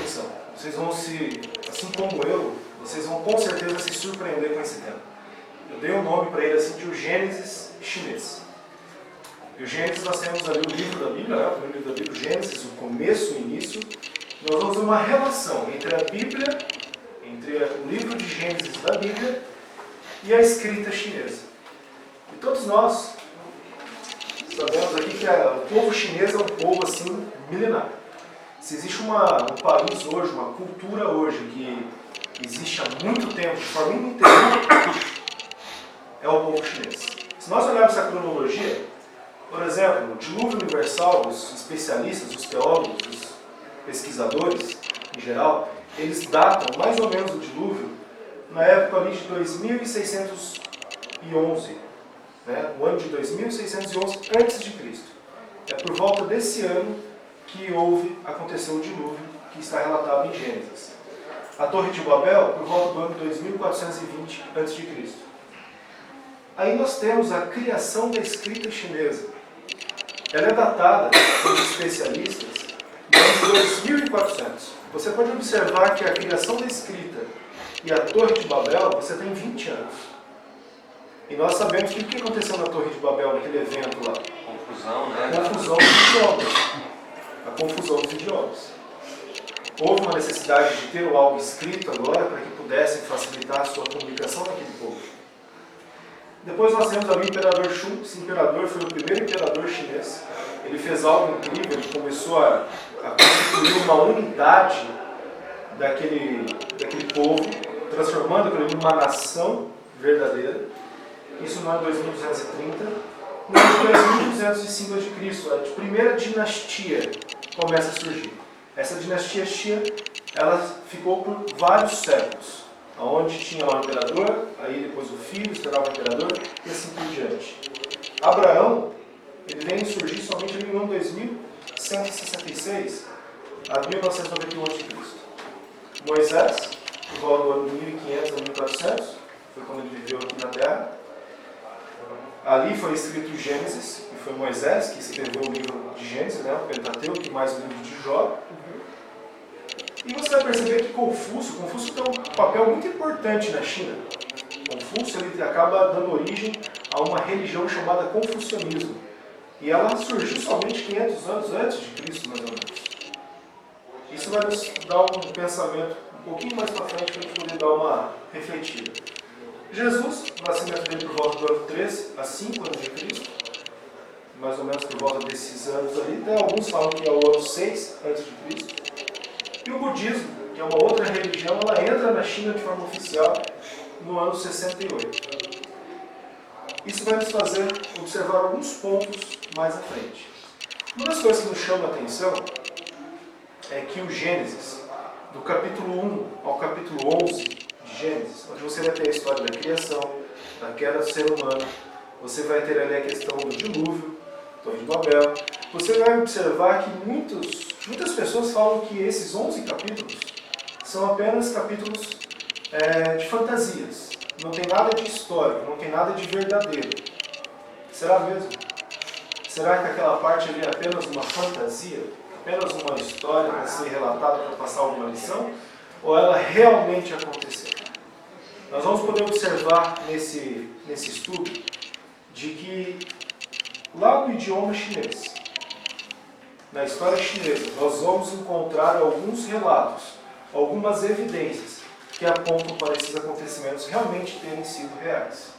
atenção. Vocês vão assim como eu, vocês vão com certeza se surpreender com esse tema. Eu dei o nome para ele assim de o Gênesis chinês. E o Gênesis nós temos ali o livro da Bíblia, o primeiro livro da Bíblia, o Gênesis, o começo, o início. Nós vamos ver uma relação entre a Bíblia, entre o livro de Gênesis da Bíblia e a escrita chinesa. E todos nós sabemos aqui que o povo chinês é um povo assim milenar. Se existe um país hoje, uma cultura hoje que existe há muito tempo, de forma ininterrupta, é o povo chinês. Se nós olharmos essa cronologia, por exemplo, o dilúvio universal, os especialistas, os teólogos, os pesquisadores em geral, eles datam mais ou menos o dilúvio na época ali de 2611, né? O ano de 2611 a.C. É por volta desse ano que aconteceu o dilúvio que está relatado em Gênesis. A Torre de Babel, por volta do ano 2420 a.C. Aí nós temos a criação da escrita chinesa. Ela é datada pelos especialistas no ano de 2400. Você pode observar que a criação da escrita e a Torre de Babel, você tem 20 anos. E nós sabemos que o que aconteceu na Torre de Babel, naquele evento lá? Confusão, né? A confusão dos idiomas. A confusão dos idiomas. Houve uma necessidade de ter algo escrito agora para que pudessem facilitar a sua comunicação naquele povo. Depois nós temos ali o Imperador Shun. Esse imperador foi o primeiro imperador chinês. Ele fez algo incrível, ele começou a constituir uma unidade daquele povo, transformando aquilo em uma nação verdadeira. Isso no ano 2230. No ano de 2205 a.C., a primeira dinastia começa a surgir. Essa dinastia Xia, ela ficou por vários séculos, onde tinha lá o imperador, aí depois o filho esperava o imperador, e assim por diante. Abraão, ele vem surgir somente no ano 2166 a 1991 a.C. Moisés, por volta do ano 1500 a 1400, foi quando ele viveu aqui na Terra. Ali foi escrito Gênesis, e foi Moisés que escreveu o livro de Gênesis, né, o Pentateuco, e mais o livro de Jó. E você vai perceber que Confúcio tem um papel muito importante na China. Confúcio ele acaba dando origem a uma religião chamada confucionismo. E ela surgiu somente 500 anos antes de Cristo, mais ou menos. Isso vai nos dar um pensamento um pouquinho mais para frente para a gente poder dar uma refletida. Jesus, o nascimento dele por volta do ano 13 a 5 anos de Cristo, mais ou menos por volta desses anos ali. Até alguns falam que é o ano 6 antes de Cristo. E o budismo, que é uma outra religião, ela entra na China de forma oficial no ano 68. Isso vai nos fazer observar alguns pontos mais à frente. Uma das coisas que nos chama a atenção é que o Gênesis, do capítulo 1 ao capítulo 11 de Gênesis, onde você vai ter a história da criação, da queda do ser humano, você vai ter ali a questão do dilúvio, Torre de Babel. Você vai observar que muitas pessoas falam que esses 11 capítulos são apenas capítulos de fantasias. Não tem nada de histórico, não tem nada de verdadeiro. Será mesmo? Será que aquela parte ali é apenas uma fantasia? Apenas uma história para ser relatada para passar alguma lição? Ou ela realmente aconteceu? Nós vamos poder observar nesse estudo de que lá no idioma chinês, na história chinesa, nós vamos encontrar alguns relatos, algumas evidências que apontam para esses acontecimentos realmente terem sido reais.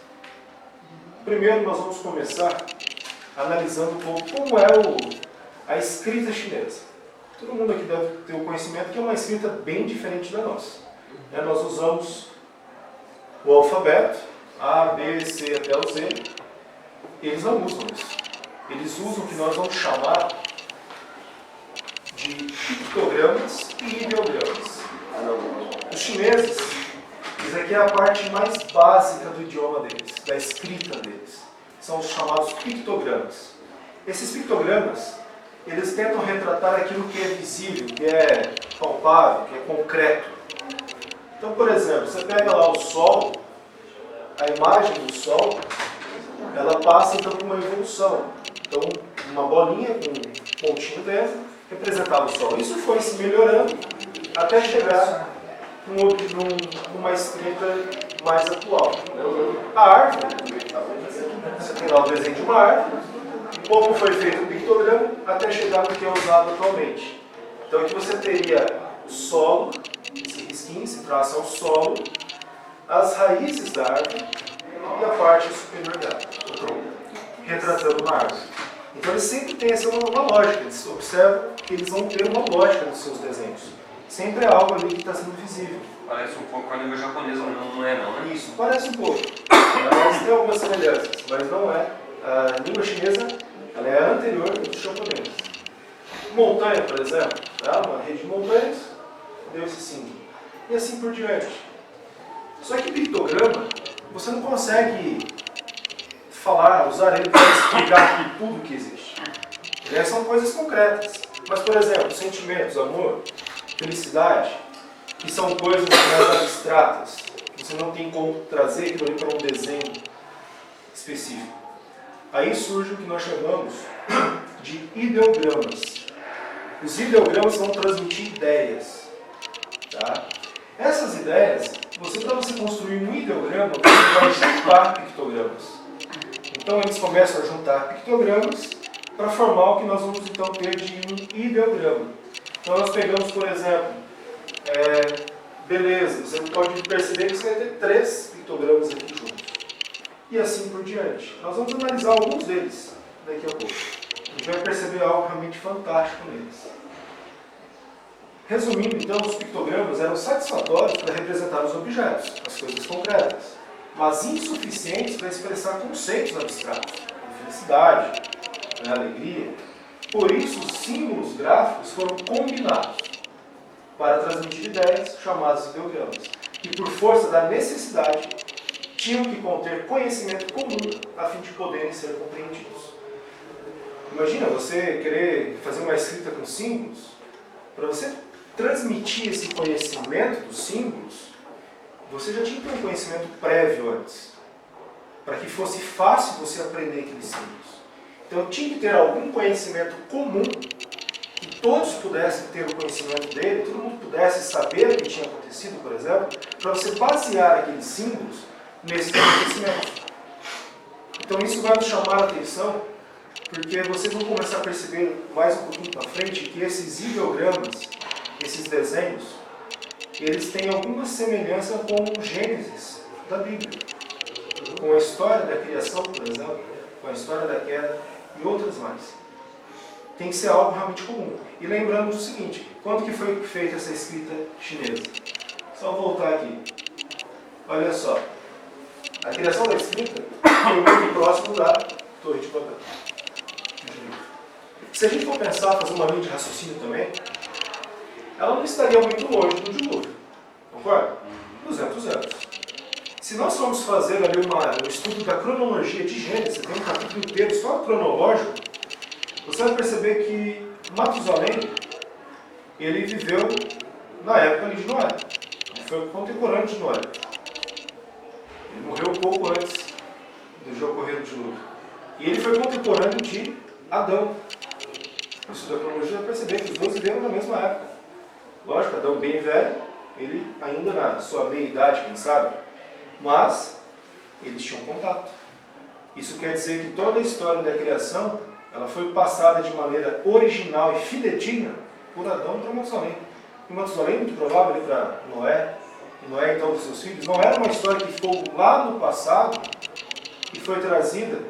Primeiro, nós vamos começar analisando um pouco como é a escrita chinesa. Todo mundo aqui deve ter o conhecimento que é uma escrita bem diferente da nossa. Nós usamos o alfabeto, A, B, C até o Z. Eles não usam isso. Eles usam o que nós vamos chamar de pictogramas e ideogramas. Os chineses, isso aqui é a parte mais básica do idioma deles, da escrita deles. São os chamados pictogramas. Esses pictogramas, eles tentam retratar aquilo que é visível, que é palpável, que é concreto. Então, por exemplo, você pega lá o Sol, a imagem do Sol, ela passa então por uma evolução. Então, uma bolinha com um pontinho dentro representava o Sol. Isso foi se melhorando até chegar numa escrita mais atual. A árvore, você tem lá o desenho de uma árvore, como foi feito o pictograma, até chegar no que é usado atualmente. Então aqui você teria o solo, esse risquinho, esse traço é o solo, as raízes da árvore e a parte superior dela, o tronco, retratando uma árvore. Então eles sempre têm essa uma lógica, eles observam que eles vão ter uma lógica nos seus desenhos. Sempre é algo ali que está sendo visível. Parece um pouco com a língua japonesa, não é não, né? Isso, parece um pouco. Mas tem algumas semelhanças, mas não é. A língua chinesa ela é anterior dos japoneses. Montanha, por exemplo, tá? Uma rede de montanhas, deu esse símbolo. E assim por diante. Só que pictograma, você não consegue falar, usar ele para explicar tudo que existe. São coisas concretas. Mas, por exemplo, sentimentos, amor, felicidade, que são coisas mais abstratas, que você não tem como trazer aquilo ali para um desenho específico. Aí surge o que nós chamamos de ideogramas. Os ideogramas vão transmitir ideias. Tá? Essas ideias, para você construir um ideograma, você vai juntar pictogramas. Então eles começam a juntar pictogramas para formar o que nós vamos então ter de um ideograma. Então nós pegamos, por exemplo, beleza, você pode perceber que você vai ter 3 pictogramas aqui juntos. E assim por diante. Nós vamos analisar alguns deles daqui a pouco. A gente vai perceber algo realmente fantástico neles. Resumindo, então, os pictogramas eram satisfatórios para representar os objetos, as coisas concretas, mas insuficientes para expressar conceitos abstratos, a felicidade, a alegria. Por isso, os símbolos gráficos foram combinados para transmitir ideias chamadas ideogramas, que por força da necessidade tinham que conter conhecimento comum a fim de poderem ser compreendidos. Imagina você querer fazer uma escrita com símbolos, para você transmitir esse conhecimento dos símbolos, você já tinha que ter um conhecimento prévio antes, para que fosse fácil você aprender aqueles símbolos. Então tinha que ter algum conhecimento comum, que todos pudessem ter o conhecimento dele, todo mundo pudesse saber o que tinha acontecido, por exemplo, para você basear aqueles símbolos nesse conhecimento. Então isso vai nos chamar a atenção, porque vocês vão começar a perceber mais um pouquinho para frente que esses ideogramas, esses desenhos, eles têm alguma semelhança com o Gênesis da Bíblia, com a história da criação, por exemplo, com a história da queda e outras mais. Tem que ser algo realmente comum. E lembrando o seguinte, quando que foi feita essa escrita chinesa? Só voltar aqui. Olha só. A criação da escrita foi muito próximo da Torre de Babel. Se a gente for pensar, fazer uma linha de raciocínio também, ela não estaria muito longe do dilúvio. Concorda? 200 anos. Se nós formos fazer ali um estudo da cronologia de Gênesis, você tem um capítulo inteiro só cronológico, você vai perceber que Matusalém, ele viveu na época ali de Noé. Ele foi contemporâneo de Noé. Ele morreu um pouco antes de ocorrer o dilúvio. E ele foi contemporâneo de Adão. Isso da cronologia vai perceber que os dois viveram na mesma época. Lógico, Adão bem velho, ele ainda na sua meia-idade, quem sabe, mas eles tinham contato. Isso quer dizer que toda a história da criação, ela foi passada de maneira original e fidedigna por Adão para Matusalém. E Matusalém, muito provável, ali para Noé, e Noé então dos seus filhos, não era uma história que ficou lá no passado e foi trazida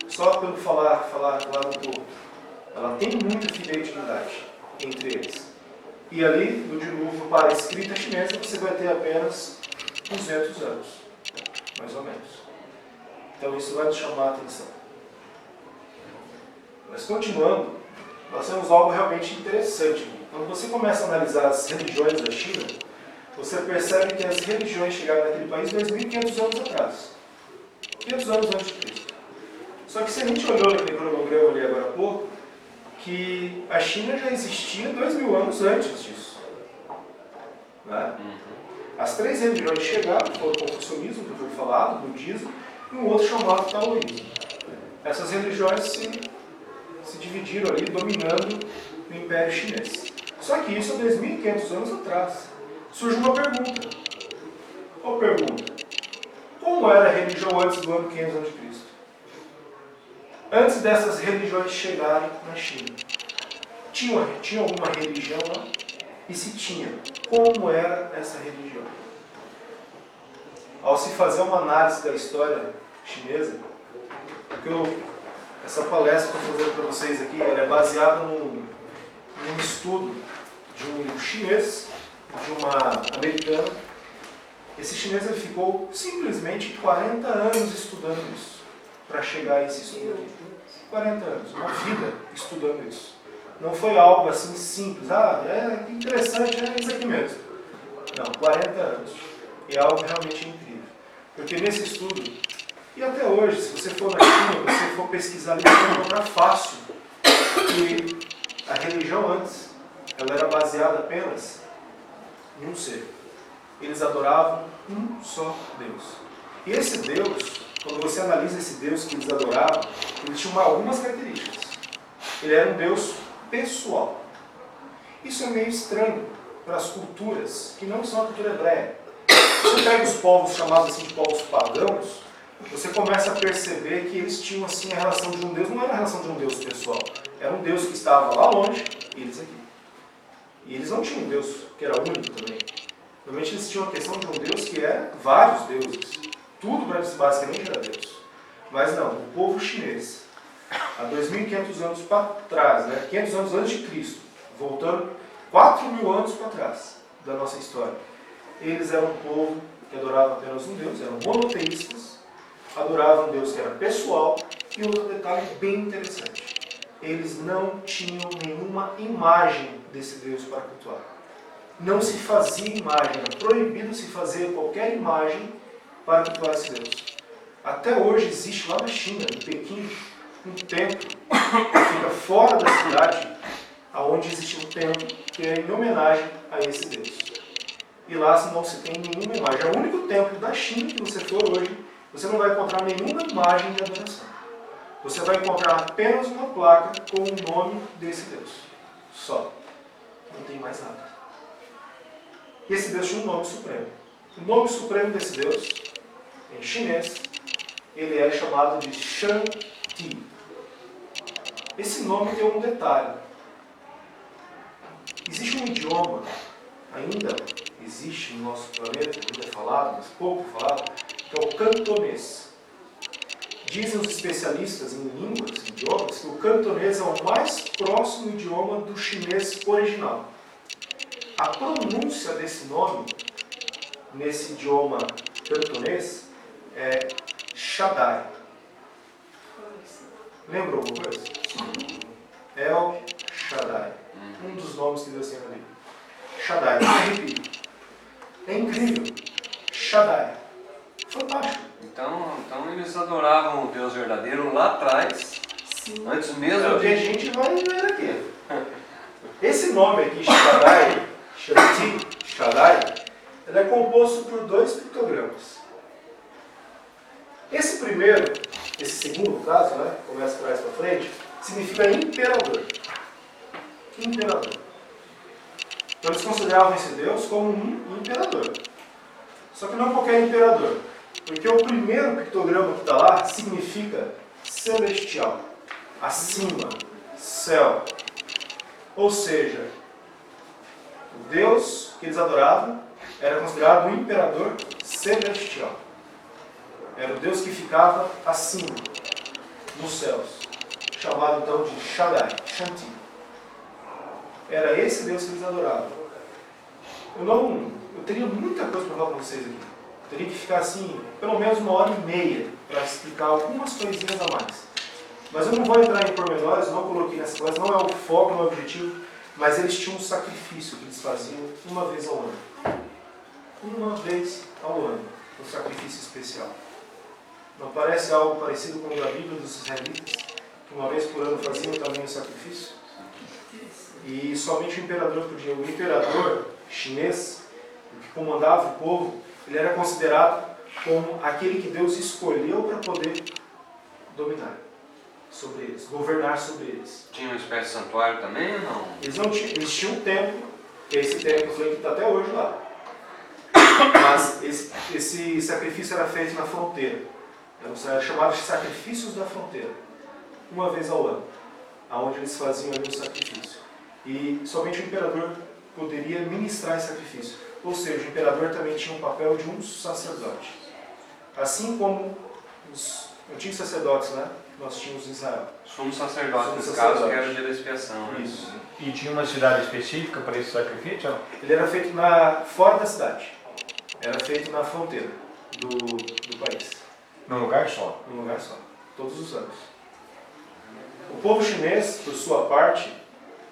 só pelo falar lá no povo. Ela tem muita fidedignidade entre eles. E ali, no dilúvio, para a escrita chinesa, você vai ter apenas 200 anos, mais ou menos. Então isso vai nos chamar a atenção. Mas continuando, nós temos algo realmente interessante. Quando você começa a analisar as religiões da China, você percebe que as religiões chegaram naquele país 2.500 anos atrás. 500 anos antes de Cristo. Só que se a gente olhou naquele cronograma ali agora há pouco, que a China já existia 2.000 anos antes disso. Né? As 3 religiões chegaram, foi o confucionismo, que foi falado, o budismo, e um outro chamado taoísmo. Essas religiões se dividiram ali, dominando o Império Chinês. Só que isso há 2.500 anos atrás. Surge uma pergunta. Qual pergunta? Como era a religião antes do ano 500 a.C.? Antes dessas religiões chegarem na China. Tinha alguma religião lá? E se tinha, como era essa religião? Ao se fazer uma análise da história chinesa, essa palestra que eu estou fazendo para vocês aqui, ela é baseada num estudo de um chinês, de uma americana. Esse chinês ele ficou simplesmente 40 anos estudando isso, para chegar a esse estudo aqui. 40 anos, uma vida estudando isso. Não foi algo assim simples, é interessante, é isso aqui mesmo. Não, 40 anos. E é algo realmente incrível. Porque nesse estudo, e até hoje, se você for na China, você for pesquisar ali, você vai encontrar fácil que a religião antes, ela era baseada apenas em um ser. Eles adoravam um só Deus. E esse Deus, quando você analisa esse Deus que eles adoravam, ele tinha algumas características. Ele era um Deus pessoal. Isso é meio estranho para as culturas que não são a cultura hebreia. Você pega os povos chamados assim de povos pagãos, você começa a perceber que eles tinham assim a relação de um Deus, não era a relação de um Deus pessoal, era um Deus que estava lá longe e eles aqui. E eles não tinham um Deus que era único também. Normalmente eles tinham a questão de um Deus que era vários deuses. Tudo para eles basicamente era Deus. Mas não, o povo chinês, há 2.500 anos para trás, 500 anos antes de Cristo, voltando 4.000 anos para trás da nossa história, eles eram um povo que adorava apenas um Deus, eram monoteístas, adoravam um Deus que era pessoal, e outro detalhe bem interessante, eles não tinham nenhuma imagem desse Deus para cultuar. Não se fazia imagem, era proibido se fazer qualquer imagem para cultuar esse Deus. Até hoje existe lá na China, em Pequim, um templo que fica fora da cidade, onde existe um templo que é em homenagem a esse Deus. E lá não se tem nenhuma imagem. É o único templo da China que você for hoje, você não vai encontrar nenhuma imagem de adoração. Você vai encontrar apenas uma placa com o nome desse Deus. Só. Não tem mais nada. E esse Deus tinha um nome supremo. O nome supremo desse Deus, em chinês, ele é chamado de Shanti. Esse nome tem um detalhe. Existe um idioma, ainda existe no nosso planeta, ainda é falado, mas pouco falado, que é o cantonês. Dizem os especialistas em línguas, em idiomas, que o cantonês é o mais próximo idioma do chinês original. A pronúncia desse nome, nesse idioma cantonês, é Shaddai. Lembra alguma coisa? El Shaddai. Um dos nomes que Deus tem na Bíblia. Shaddai. Eu repito. É incrível. Shaddai. Fantástico. Então eles adoravam o Deus verdadeiro lá atrás, sim, antes mesmo de... A gente vai ver aqui. Esse nome aqui, Shaddai, Shanti, Shaddai, ele é composto por 2 pictogramas. Esse primeiro, esse segundo caso, começa de trás para frente, significa imperador. Imperador. Então eles consideravam esse Deus como um imperador. Só que não qualquer imperador. Porque o primeiro pictograma que está lá significa celestial. Acima, céu. Ou seja, o Deus que eles adoravam era considerado um imperador celestial. Era o Deus que ficava acima, nos céus. Chamado então de Shaddai, Shanti. Era esse Deus que eles adoravam. Eu teria muita coisa para falar para vocês aqui. Eu teria que ficar assim, pelo menos 1h30 para explicar algumas coisinhas a mais. Mas eu não vou entrar em pormenores, não coloquei nessa classe, não é o foco, não é o objetivo, mas eles tinham um sacrifício que eles faziam uma vez ao ano. Uma vez ao ano, um sacrifício especial. Não parece algo parecido com o da Bíblia dos israelitas, que uma vez por ano faziam também o sacrifício? E somente o imperador podia. O imperador chinês, o que comandava o povo, ele era considerado como aquele que Deus escolheu para poder dominar. sobre eles, governar sobre eles. Tinha uma espécie de santuário também ou não? Eles tinham um templo, que é esse templo que está até hoje lá. Mas esse sacrifício era feito na fronteira. Era chamado de sacrifícios da fronteira. Uma vez ao ano, aonde eles faziam ali o sacrifício. E somente o imperador poderia ministrar esse sacrifício. Ou seja, o imperador também tinha um papel de um sacerdote. Assim como os antigos sacerdotes, né? Nós tínhamos em Israel. Sumo sacerdote, Sumo nesse sacerdote. caso, que era o dia da expiação. Né? Isso. E tinha uma cidade específica para esse sacrifício? Ele era feito fora da cidade. Era feito na fronteira do país. Num lugar só? Num lugar só. Todos os anos. O povo chinês, por sua parte,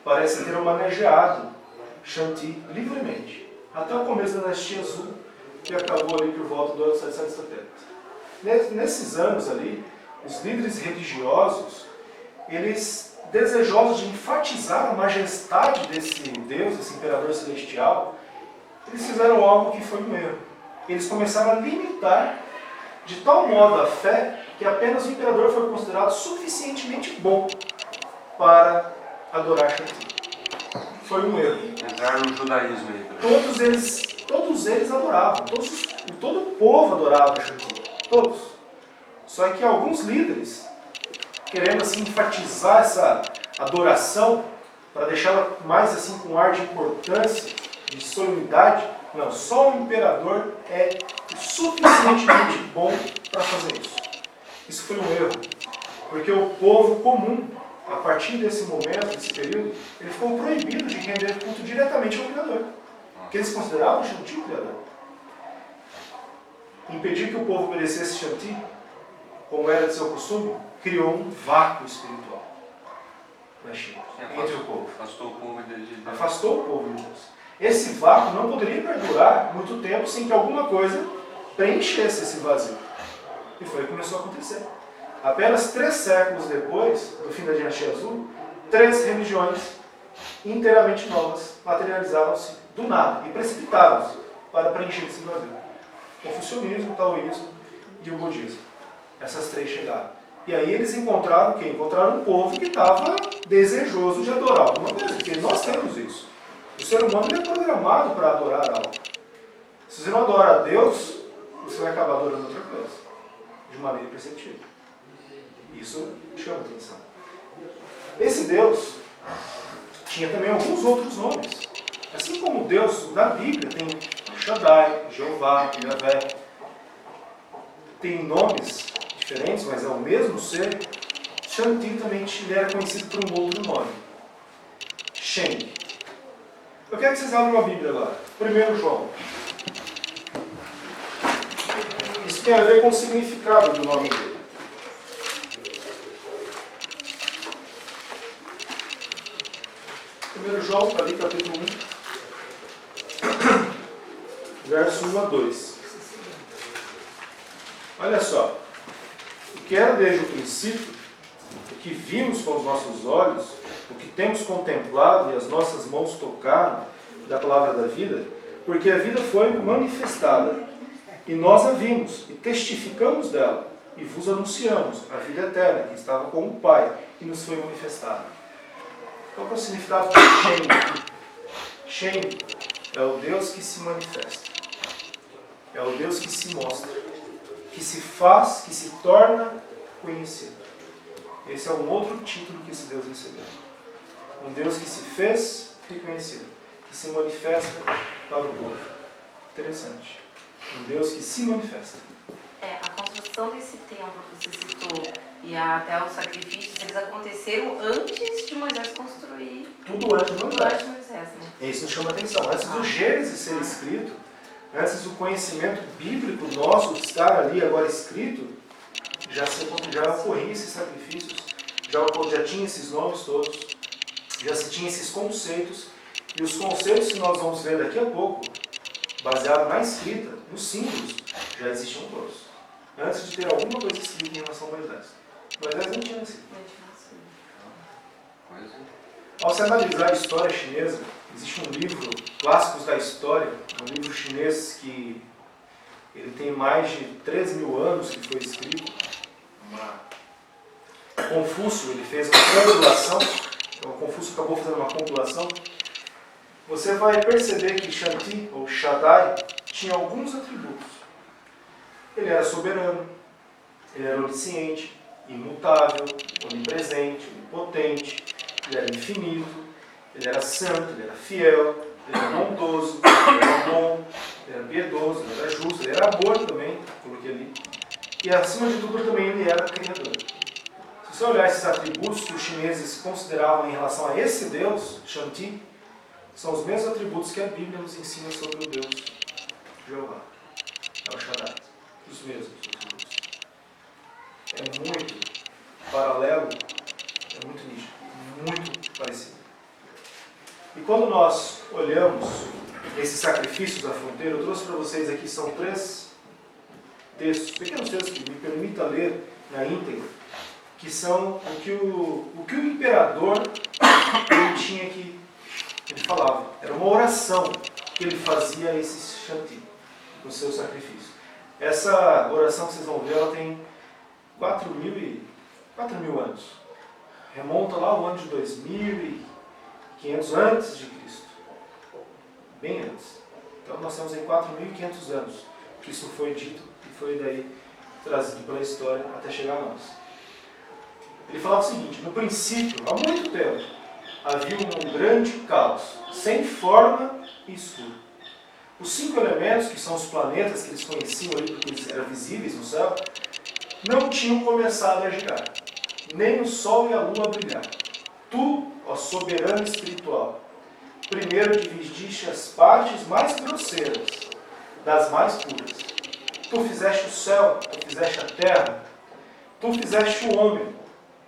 parece ter manejado Shanti livremente. Até o começo da dinastia Zhou, que acabou ali por volta do ano 770. Nesses anos ali, os líderes religiosos, eles, desejosos de enfatizar a majestade desse Deus, desse imperador celestial, eles fizeram algo que foi um erro. Eles começaram a limitar de tal modo a fé que apenas o imperador foi considerado suficientemente bom para adorar Shanti. Foi um erro. Entraram no judaísmo aí. Todos eles adoravam, todo o povo adorava Shanti. Todos. Só que alguns líderes, querendo assim enfatizar essa adoração, para deixá-la mais assim com ar de importância, de solenidade, não, só o imperador é suficientemente bom para fazer isso. Isso foi um erro, porque o povo comum, a partir desse momento, desse período, ele ficou proibido de render culto diretamente ao Criador, porque eles consideravam Shanti o Criador. Impedir que o povo obedecesse Shanti, como era de seu costume, criou um vácuo espiritual na China, entre o povo. Afastou o povo de Deus. Afastou o povo de Deus. Esse vácuo não poderia perdurar muito tempo sem que alguma coisa preenchesse esse vazio. E foi o que começou a acontecer. Apenas 3 séculos depois do fim da dinastia Zhou, 3 religiões inteiramente novas materializaram-se do nada e precipitaram-se para preencher esse vazio. O confucionismo, o taoísmo e o budismo. Essas 3 chegaram. E aí eles encontraram o quê? Encontraram um povo que estava desejoso de adorar alguma coisa, porque nós temos isso. O ser humano ele é programado para adorar algo. Se você não adora a Deus, você vai acabar adorando outra coisa, de maneira imperceptível. Isso chama atenção. Esse Deus tinha também alguns outros nomes. Assim como o Deus da Bíblia tem Shaddai, Jeová, Yahvé, tem nomes diferentes, mas é o mesmo ser. Shanti também ele era conhecido por um outro nome, Shen. Eu quero que vocês abram a Bíblia agora. 1 João. Isso tem a ver com o significado do nome dele. 1 João, ali, capítulo 1, verso 1 a 2. Olha só. O que era desde o princípio, o que vimos com os nossos olhos, o que temos contemplado e as nossas mãos tocaram da palavra da vida, porque a vida foi manifestada e nós a vimos e testificamos dela e vos anunciamos a vida eterna que estava com o Pai e nos foi manifestada. Qual é o significado de Shem? Shem é o Deus que se manifesta, é o Deus que se mostra, que se faz, que se torna conhecido. Esse é um outro título que esse Deus recebeu. Um Deus que se fez reconhecido, que se manifesta para o povo. Interessante. Um Deus que se manifesta. A construção desse templo que você citou e até os sacrifícios, eles aconteceram antes de Moisés construir. Tudo antes de Moisés. Né? Isso nos chama atenção. Antes do Gênesis ser escrito, antes do conhecimento bíblico nosso estar ali agora escrito, já ocorria esses sacrifícios, já tinha esses nomes todos, já se tinha esses conceitos, e os conceitos que nós vamos ver daqui a pouco, baseado na escrita, nos símbolos, já existiam todos. Antes de ter alguma coisa escrita em relação a Moisés. Moisés não tinha nascido. Ao se analisar a história chinesa, existe um livro, Clássicos da História, um livro chinês que ele tem mais de 13 mil anos que foi escrito, uma Confúcio ele fez uma compilação, então Confúcio acabou fazendo uma compilação, você vai perceber que Shanti, ou Shaddai, tinha alguns atributos. Ele era soberano, ele era onisciente, imutável, onipresente, onipotente, ele era infinito, ele era santo, ele era fiel, ele era bondoso, ele era bom, ele era piedoso, ele era justo, ele era amor também, coloquei ali. E acima de tudo também ele era criador. Se você olhar esses atributos que os chineses consideravam em relação a esse Deus, Shanti, são os mesmos atributos que a Bíblia nos ensina sobre o Deus Jeová. É o Shaddai. Os mesmos atributos. É muito paralelo, é muito nítido, muito parecido. E quando nós olhamos esses sacrifícios da fronteira, eu trouxe para vocês aqui, são 3 textos, pequenos textos que me permita ler na íntegra, que são o que o imperador ele tinha que ele falava. Era uma oração que ele fazia a esse Shanti, no seu sacrifício. Essa oração que vocês vão ver, ela tem 4.000 anos. Remonta lá ao ano de 2.500 antes de Cristo. Bem antes. Então nós temos aí 4.500 anos que isso foi dito e foi daí trazido pela história até chegar a nós. Ele falava o seguinte: no princípio, há muito tempo, havia um grande caos, sem forma e escuro. Os 5 elementos, que são os planetas que eles conheciam ali, porque eles eram visíveis no céu, não tinham começado a girar, nem o sol e a lua a brilhar. Tu, ó soberano espiritual, primeiro dividiste as partes mais grosseiras das mais puras. Tu fizeste o céu, tu fizeste a terra, tu fizeste o homem.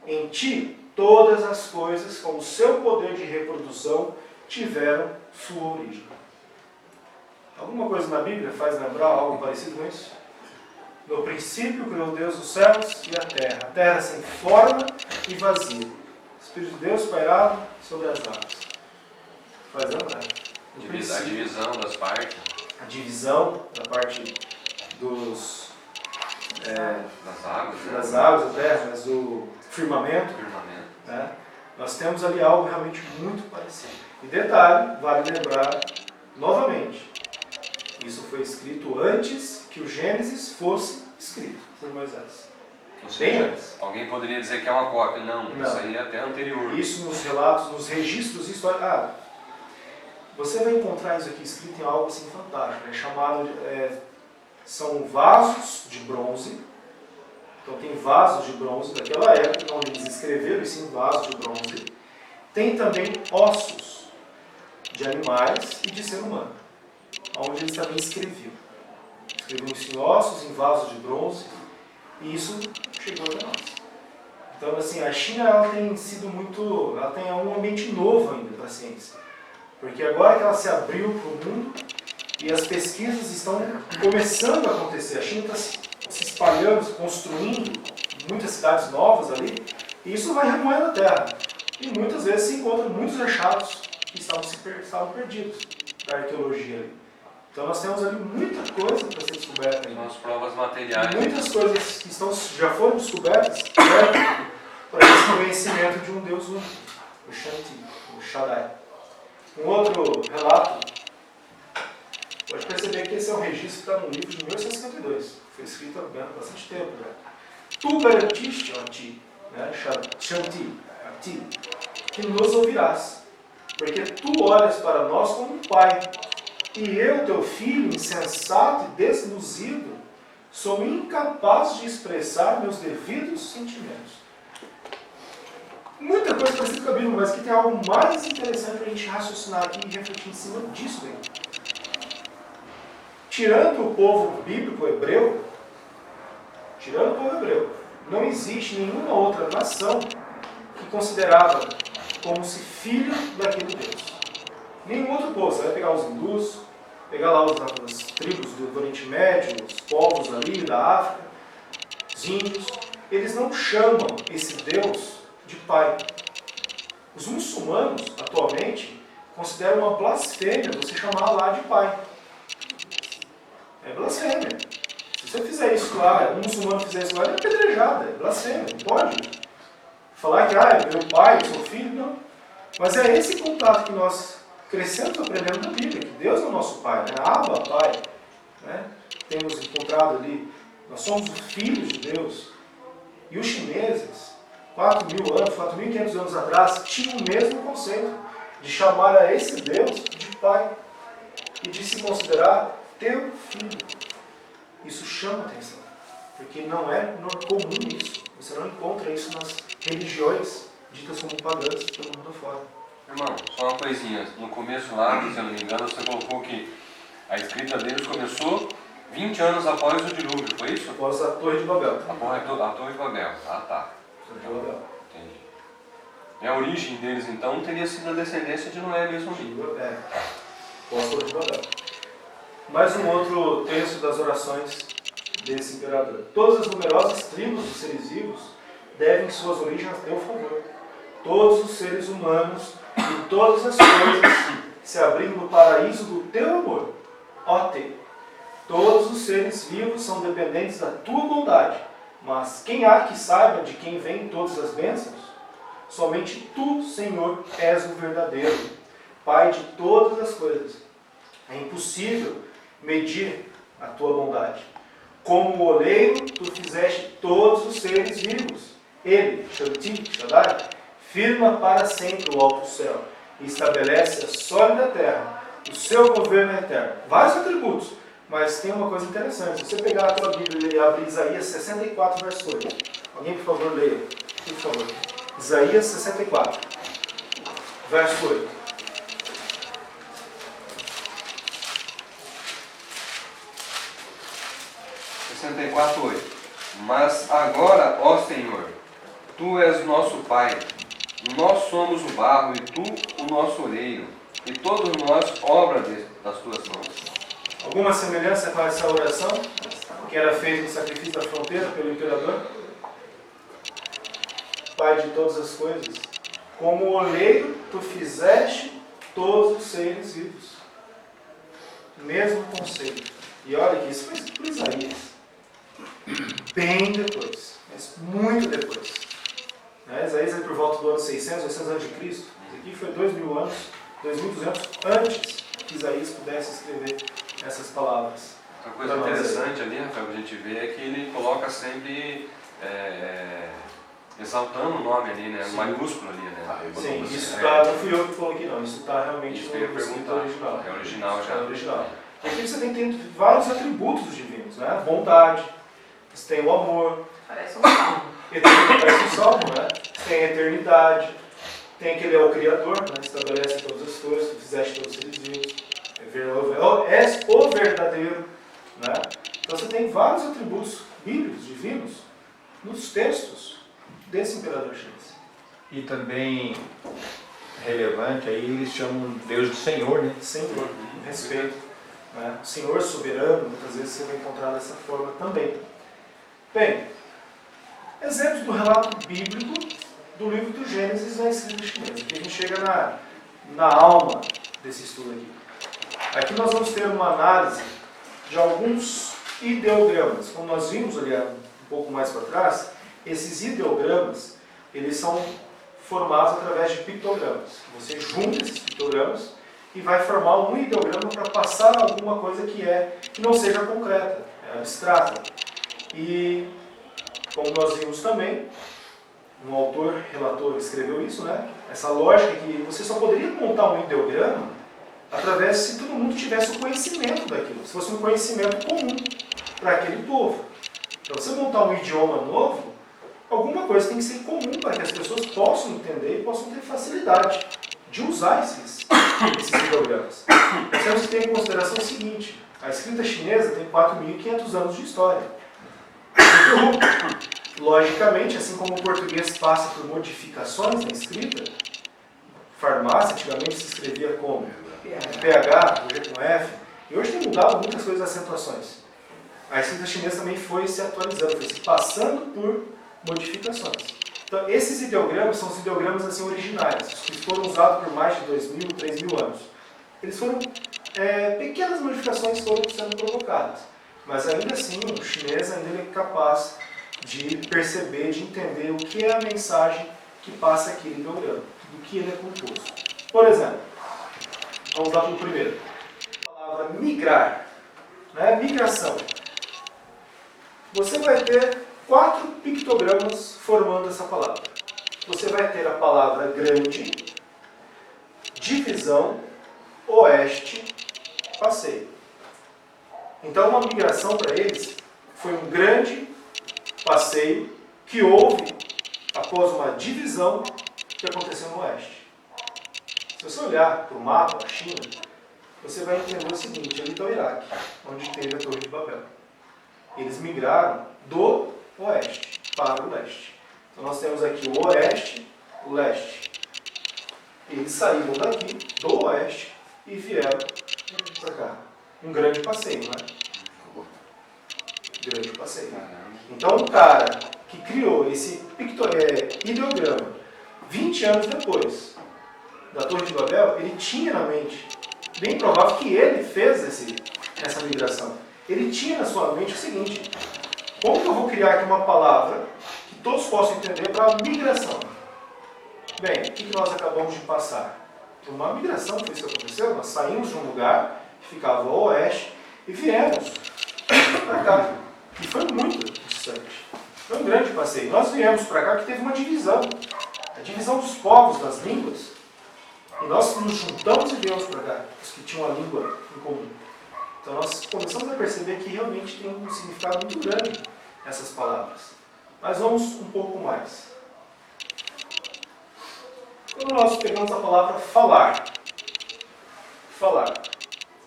Em ti, todas as coisas, com o seu poder de reprodução, tiveram sua origem. Alguma coisa na Bíblia faz lembrar algo parecido com isso? No princípio criou Deus os céus e a terra sem forma e vazia. O Espírito de Deus pairava sobre as águas. Faz lembrar. A divisão das partes. A divisão da parte dos... das águas, da terra, mas do firmamento. Né? Nós temos ali algo realmente muito parecido. E detalhe, vale lembrar novamente, isso foi escrito antes que o Gênesis fosse escrito por Moisés. Ou seja, alguém poderia dizer que é uma cópia. Não, isso aí é até anterior. Isso nos relatos, nos registros históricos. Você vai encontrar isso aqui escrito em algo assim fantástico. É chamado são vasos de bronze. Então tem vasos de bronze daquela época, onde eles escreveram isso em vasos de bronze. Tem também ossos de animais e de ser humano, onde eles também escreviam. Escreviam isso em ossos, em vasos de bronze, e isso chegou até nós. Então, assim, a China ela tem sido muito... ela tem um ambiente novo ainda para a ciência. Porque agora que ela se abriu para o mundo, e as pesquisas estão começando a acontecer. A China está se espalhando, construindo muitas cidades novas ali, e isso vai remoendo a terra. E muitas vezes se encontram muitos achados que estavam perdidos da arqueologia ali. Então nós temos ali muita coisa para ser descoberta ainda. São as provas materiais. E muitas coisas que já foram descobertas para esse conhecimento de um Deus único, o Shanti, o Shaddai. Um outro relato, pode perceber que esse é um registro que está no livro de 1852. Foi escrito há bastante tempo já. Tu garantiste, ó ti, né, Shanti, a ti, que nos ouvirás, porque tu olhas para nós como um pai, e eu, teu filho, insensato e desluzido, sou incapaz de expressar meus devidos sentimentos. Muita coisa parecida com a Bíblia, mas que tem algo mais interessante para a gente raciocinar aqui e refletir em cima disso aí. Tirando o povo bíblico hebreu, não existe nenhuma outra nação que considerava como se filho daquele Deus. Nenhum outro povo. Você vai pegar os hindus, pegar lá as tribos do Oriente Médio, os povos ali da África, os índios, eles não chamam esse Deus de pai. Os muçulmanos, atualmente, consideram uma blasfêmia você chamar lá de pai. É blasfêmia. Se você fizer isso lá, um muçulmano fizer isso lá, ele é apedrejado, é blasfêmia, não pode. falar que, meu pai, eu sou filho, não. Mas é esse contato que nós crescemos aprendendo na Bíblia, que Deus é o nosso pai, né? Abba, pai. Né? Temos encontrado ali, nós somos os filhos de Deus. E os chineses, 4.500 anos atrás, tinham o mesmo conceito de chamar a esse Deus de pai e de se considerar teu filho. Isso chama atenção, porque não é comum isso. Você não encontra isso nas religiões ditas como pagãs pelo mundo afora. Irmão, só uma coisinha. No começo lá, se eu não me engano, você colocou que a escrita deles começou 20 anos após o dilúvio, foi isso? Após a Torre de Babel. A Torre de Babel. Ah, tá. Torre de Babel. Entendi. E a origem deles, então, teria sido a descendência de Noé mesmo. Após a Torre de Babel. Mais um outro texto das orações desse imperador. Todas as numerosas tribos dos seres vivos devem suas origens a teu favor. Todos os seres humanos e todas as coisas se abrigam no paraíso do teu amor. Ó Te. Todos os seres vivos são dependentes da tua bondade. Mas quem há que saiba de quem vêm todas as bênçãos? Somente tu, Senhor, és o verdadeiro, Pai de todas as coisas. É impossível medir a tua bondade. Como o oleiro, tu fizeste todos os seres vivos. Ele, Shaddai, firma para sempre o alto céu e estabelece a sólida terra. O seu governo é eterno. Vários atributos, mas tem uma coisa interessante. Se você pegar a tua Bíblia e abrir Isaías 64, verso 8. Alguém, por favor, leia. Por favor. Isaías 64, verso 8. Mas agora, ó Senhor, Tu és nosso Pai, nós somos o barro e Tu o nosso oleiro, e todos nós obra das Tuas mãos. Alguma semelhança com essa oração que era feita no sacrifício da fronteira pelo imperador? Pai de todas as coisas, como oleiro, Tu fizeste todos os seres vivos. Mesmo conceito. E olha que isso foi por Isaías. Bem depois, mas muito depois. Isaías é por volta do ano 600, 800 a.C. Isso aqui foi 2.000 anos, 2.200 antes que Isaías pudesse escrever essas palavras. Uma coisa interessante ali, Rafael, que a gente vê é que ele coloca sempre exaltando o nome ali, né? Maiúsculo ali, né? Sim, isso está, não fui eu que falou aqui não, isso está realmente no escrito original. É original já. É original. Aqui você tem vários atributos divinos, né? Bondade, você tem o amor. Parece um salmo. Parece um salmo, né? Tem a eternidade, tem que ele é o Criador, né? Estabelece todas as coisas, fizeste todos os seres vivos. És o verdadeiro, né? Então você tem vários atributos bíblicos, divinos, nos textos desse imperador chinês. E também relevante, aí eles chamam Deus de Senhor, né? Senhor, respeito. Né? O Senhor soberano, muitas vezes você vai encontrar dessa forma também. Bem, exemplos do relato bíblico do livro do Gênesis na escrita chinesa. Aqui a gente chega na alma desse estudo aqui. Aqui nós vamos ter uma análise de alguns ideogramas. Como nós vimos ali um pouco mais para trás, esses ideogramas, eles são formados através de pictogramas. Você junta esses pictogramas e vai formar um ideograma para passar alguma coisa que não seja concreta, é abstrata. E, como nós vimos também, um autor, relator, escreveu isso, né? Essa lógica que você só poderia montar um ideograma através se todo mundo tivesse o conhecimento daquilo, se fosse um conhecimento comum para aquele povo. Para você montar um idioma novo, alguma coisa tem que ser comum para que as pessoas possam entender e possam ter facilidade de usar esses ideogramas. Nós temos que ter em consideração o seguinte: a escrita chinesa tem 4.500 anos de história. Logicamente, assim como o português passa por modificações na escrita, farmácia antigamente se escrevia como PH, hoje é com F, e hoje tem mudado muitas coisas as acentuações. A escrita chinesa também foi se atualizando, foi se passando por modificações. Então, esses ideogramas são os ideogramas assim, originais, que foram usados por mais de 2.000, 3.000 anos. Eles foram, pequenas modificações foram sendo provocadas, mas ainda assim o chinês ainda é capaz de perceber, de entender o que é a mensagem que passa aquele ideograma, do que ele é composto. Por exemplo, vamos lá para o primeiro. A palavra migrar, né? Migração. Você vai ter 4 pictogramas formando essa palavra. Você vai ter a palavra grande, divisão, oeste, passeio. Então, uma migração para eles foi um grande passeio que houve após uma divisão que aconteceu no oeste. Se você olhar para o mapa da China, você vai entender o seguinte: ali está o Iraque, onde teve a Torre de Babel. Eles migraram do oeste para o leste. Então nós temos aqui o oeste, o leste. Eles saíram daqui, do oeste, e vieram para cá. Um grande passeio, né? Grande passeio. Então o cara que criou esse ideograma 20 anos depois da Torre de Babel, ele tinha na mente, bem provável que ele fez essa migração. Ele tinha na sua mente o seguinte: como que eu vou criar aqui uma palavra que todos possam entender para migração? Bem, o que nós acabamos de passar? Uma migração, foi isso que aconteceu. Nós saímos de um lugar que ficava ao oeste e viemos para cá. E foi muito distante. Foi um grande passeio. Nós viemos para cá que teve uma divisão. A divisão dos povos, das línguas. E nós nos juntamos e viemos para cá, os que tinham a língua em comum. Então nós começamos a perceber que realmente tem um significado muito grande essas palavras. Mas vamos um pouco mais. Quando nós pegamos a palavra falar, falar,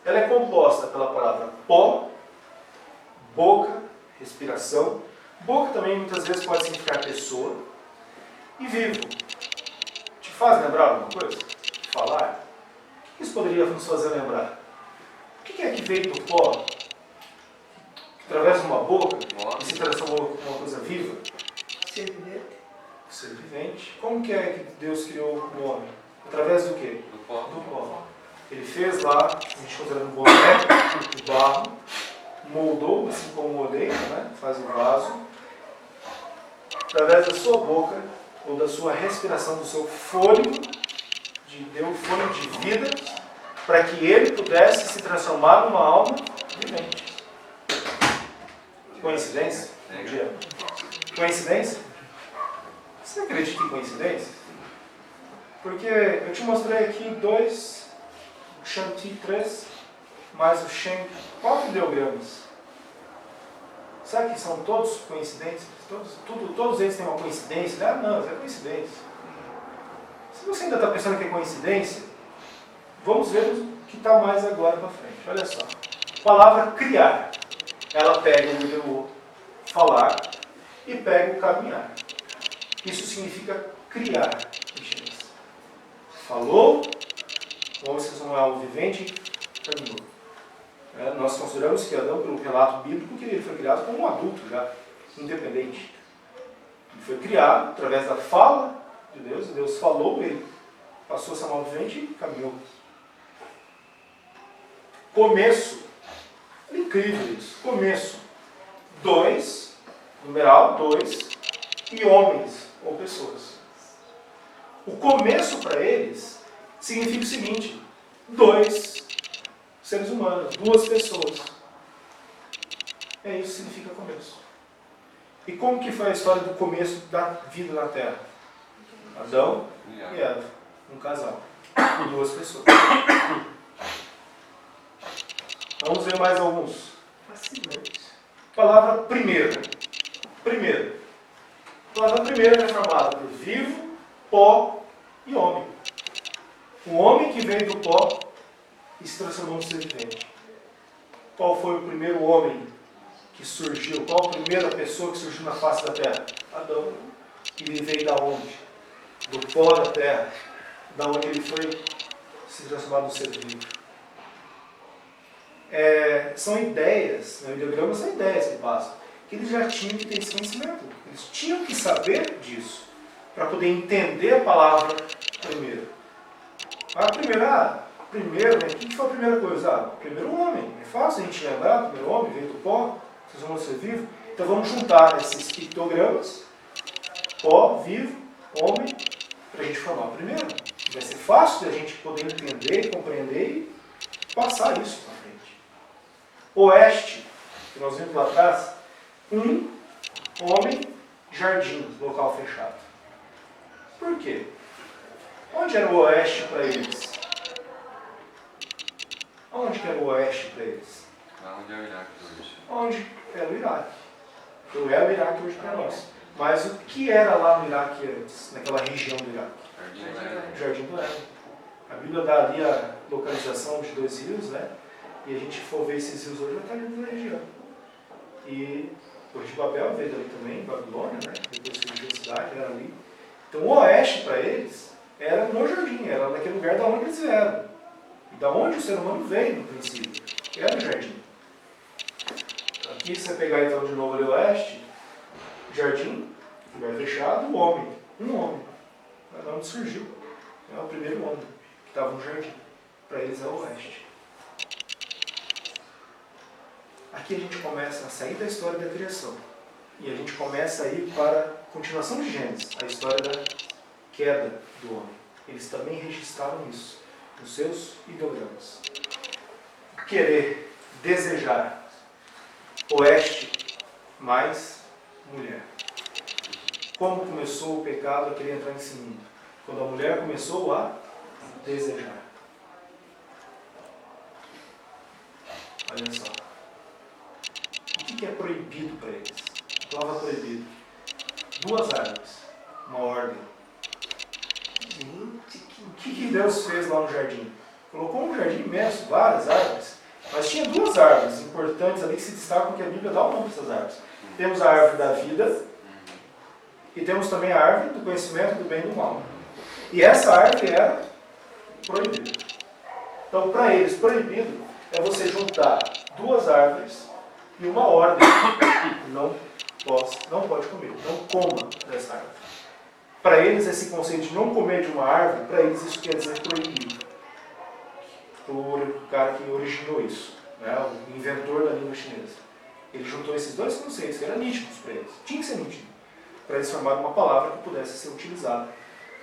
ela é composta pela palavra pó, boca, respiração. Boca também muitas vezes pode significar pessoa. E vivo. Te faz lembrar alguma coisa? Falar? O que isso poderia nos fazer lembrar? O que é que veio do pó? Através de uma boca e se transformou em uma coisa viva? Ser vivente. Ser vivente. Como que é que Deus criou o homem? Através do quê? Do pó. Do pó. Ele fez lá, a gente considera um boneco de barro, moldou, assim como o oleiro, né? Faz o vaso. Através da sua boca, ou da sua respiração, do seu fôlego, deu um fôlego de vida, para que ele pudesse se transformar numa alma vivente. Coincidência? Um dia. Coincidência? Você acredita em coincidência? Porque eu te mostrei aqui 2, o Shanti 3, mais o Shen, 4 ideogramas. Será que são todos coincidentes? Todos eles têm uma coincidência? Ah, não, isso é coincidência. Se você ainda está pensando que é coincidência, vamos ver o que está mais agora para frente. Olha só. Palavra criar. Ela pega o falar e pega o caminhar. Isso significa criar em chinês. Falou, o homem se transformou em algo vivente, caminhou. Nós consideramos que Adão, pelo relato bíblico, que ele foi criado como um adulto já, independente. Ele foi criado através da fala de Deus, e Deus falou, ele passou a ser um algo vivente e caminhou. Começo. É incrível isso. Começo. 2, numeral 2, e homens ou pessoas. O começo para eles significa o seguinte: 2 seres humanos, 2 pessoas. É isso que significa começo. E como que foi a história do começo da vida na Terra? Adão e Eva, um casal, 2 pessoas. Vamos ver mais alguns. Fascinante. Palavra primeiro. Primeiro. A palavra primeiro é formada por vivo, pó e homem. O homem que veio do pó e se transformou no ser vivente. Qual foi o primeiro homem que surgiu? Qual a primeira pessoa que surgiu na face da terra? Adão. E ele veio da onde? Do pó da terra. Da onde ele foi se transformar no ser vivo. São ideias, o ideograma são ideias que passam, que eles já tinham que ter esse conhecimento. Eles tinham que saber disso, para poder entender a palavra primeiro. Primeiro, né? O que foi a primeira coisa? Primeiro o homem. É fácil a gente lembrar, o primeiro homem veio do pó, vocês vão ser vivos. Então vamos juntar esses pictogramas, pó, vivo, homem para a gente formar o primeiro. Vai ser fácil da gente poder entender, compreender e passar isso para frente. Oeste, que nós vimos lá atrás, homem, jardim, local fechado. Por quê? Onde era o oeste para eles? Onde que era o oeste para eles? Lá onde é o Iraque hoje. Onde era o Iraque. Então é o Iraque hoje para nós. Mas o que era lá no Iraque antes, naquela região do Iraque? Jardim O Jardim do Éden. A Bíblia dá ali a localização de 2 rios, né? E a gente for ver esses rios hoje, vai estar ali na região. E Torre de Babel veio dali também, Babilônia, né? Depois surgiu a cidade, era ali. Então o oeste para eles era no jardim, era naquele lugar da onde eles vieram. E da onde o ser humano veio no princípio. Era o jardim. Aqui você pegar então de novo ali o oeste, jardim, lugar fechado, o homem. Um homem. É onde surgiu. É o primeiro homem que estava no jardim. Para eles é o oeste. Aqui a gente começa a sair da história da criação. E a gente começa a ir para a continuação de Gênesis, a história da queda do homem. Eles também registraram isso nos seus ideogramas. Querer, desejar, oeste mais mulher. Como começou o pecado a querer entrar nesse mundo? Quando a mulher começou a desejar. Olha só. O que é proibido para eles? A palavra proibido. 2 árvores. Uma ordem. O que Deus fez lá no jardim? Colocou um jardim imenso, várias árvores. Mas tinha 2 árvores importantes ali que se destacam, que a Bíblia dá o nome para essas árvores. Temos a árvore da vida e temos também a árvore do conhecimento do bem e do mal. E essa árvore era proibida. Então, para eles, proibido é você juntar 2 árvores e uma ordem. Não pode comer, não coma dessa árvore. Para eles, esse conceito de não comer de uma árvore, para eles isso quer dizer proibido. O cara que originou isso, né? O inventor da língua chinesa. Ele juntou esses 2 conceitos que eram nítidos para eles. Tinha que ser nítido. Para eles formarem uma palavra que pudesse ser utilizada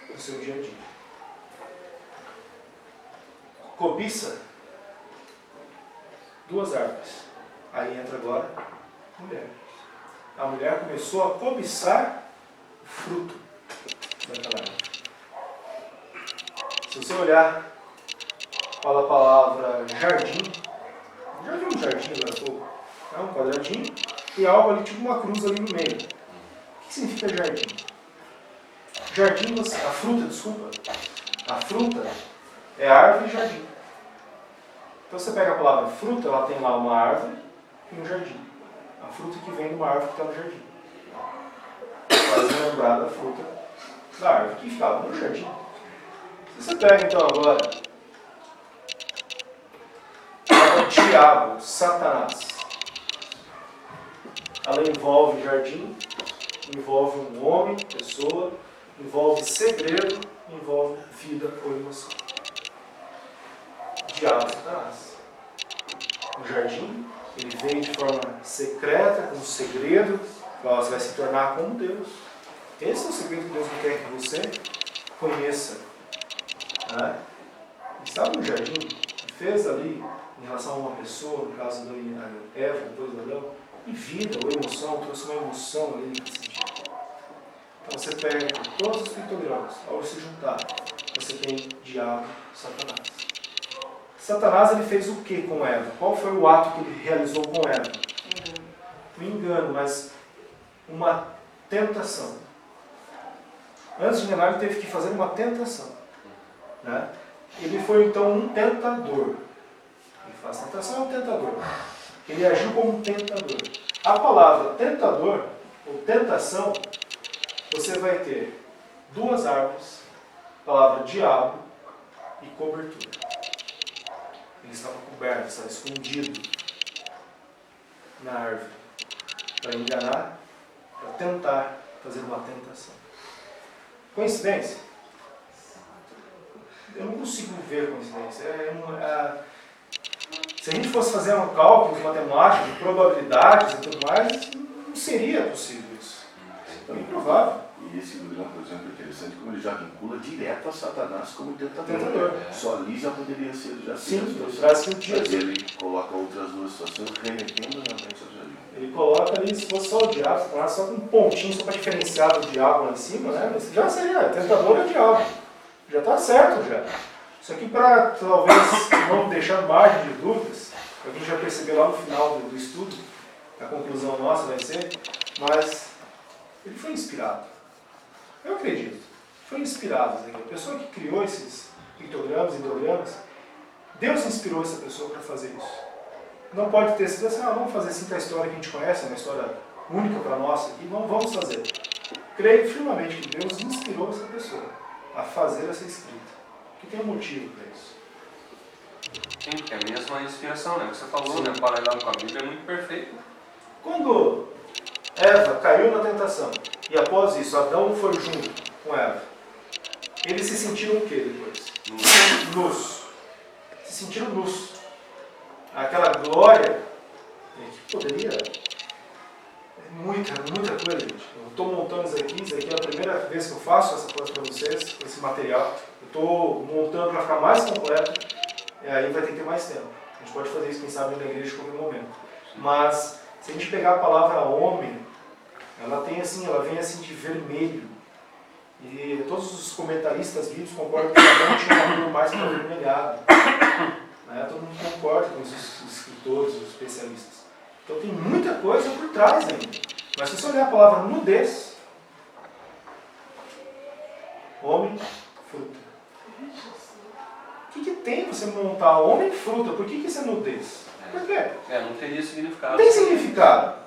no seu dia a dia. Cobiça. 2 árvores. Aí entra agora a mulher. A mulher começou a cobiçar o fruto daquela árvore. Se você olhar para a palavra jardim, já viu um jardim agora há pouco? É um quadradinho e algo ali, tipo uma cruz ali no meio. O que significa jardim? Jardim, a fruta, desculpa. A fruta é árvore e jardim. Então você pega a palavra fruta, ela tem lá uma árvore e um jardim. A fruta que vem de uma árvore que está no jardim. Faz lembrar da fruta da árvore que ficava no jardim. Se você pega então agora o diabo, Satanás, ela envolve jardim, envolve um homem, pessoa, envolve segredo, envolve vida ou emoção. Diabo, Satanás. O jardim, ele veio de forma secreta, com um segredo, você vai se tornar como Deus. Esse é o segredo que Deus quer que você conheça. Né? E sabe o jardim que fez ali, em relação a uma pessoa, no caso da Eva, depois do Adão, e vida ou emoção, trouxe uma emoção ali nesse dia. Então você pega todos os pictogramas, ao se juntar, você tem diabo, Satanás. Satanás, ele fez o que com Eva? Qual foi o ato que ele realizou com Eva? Um engano, mas uma tentação. Antes de enganar, ele teve que fazer uma tentação. Né? Ele foi então um tentador. Ele faz tentação, é um tentador. Ele agiu como um tentador. A palavra tentador, ou tentação, você vai ter 2 árvores, a palavra diabo e cobertura. Ele estava coberto, estava escondido na árvore para enganar, para tentar fazer uma tentação. Coincidência? Eu não consigo ver coincidência. Se a gente fosse fazer um cálculo matemático de probabilidades e tudo mais, não seria possível isso. É improvável. E esse Durão, por exemplo, é interessante como ele já vincula direto a Satanás como tentador. Tentador. Só ali já poderia ser já Sim, sido. traz sentido. Mas ele coloca outras duas situações remetendo realmente ao jardim. Ele coloca ali, se fosse só o diabo, Satanás só com um pontinho só para diferenciar do diabo lá em cima, né? Mas já seria, tentador é o diabo. Já está certo já. Isso aqui para talvez não deixar margem de dúvidas, a gente já percebeu lá no final do estudo, a conclusão nossa vai ser, mas ele foi inspirado. Eu acredito. Foi inspirado. A pessoa que criou esses pictogramas, ideogramas, Deus inspirou essa pessoa para fazer isso. Não pode ter sido assim, vamos fazer assim com a história que a gente conhece, uma história única para nós aqui, não vamos fazer. Creio firmemente que Deus inspirou essa pessoa a fazer essa escrita. Que tem um motivo para isso. Sim, porque é a mesma inspiração, né? O que você falou, né? O paralelo com a Bíblia é muito perfeito. Quando Eva caiu na tentação, e após isso Adão foi junto com Eva, eles se sentiram o que depois? Nus. Se sentiram nus. Aquela glória que poderia... Muita coisa, gente. Eu estou montando isso aqui é a primeira vez que eu faço essa coisa para vocês, esse material. Eu estou montando para ficar mais completo, e aí vai ter que ter mais tempo. A gente pode fazer isso, quem sabe, na igreja em qualquer momento. Mas, se a gente pegar a palavra homem, ela vem assim de vermelho. E todos os comentaristas bíblicos concordam que Adão tinha uma cor mais avermelhada. Todo mundo concorda com os escritores, os especialistas. Então tem muita coisa por trás ainda. Mas se você olhar a palavra nudez, homem, fruta. O que tem você montar homem e fruta? Por que isso é nudez? Por quê? Não teria significado. Não tem significado.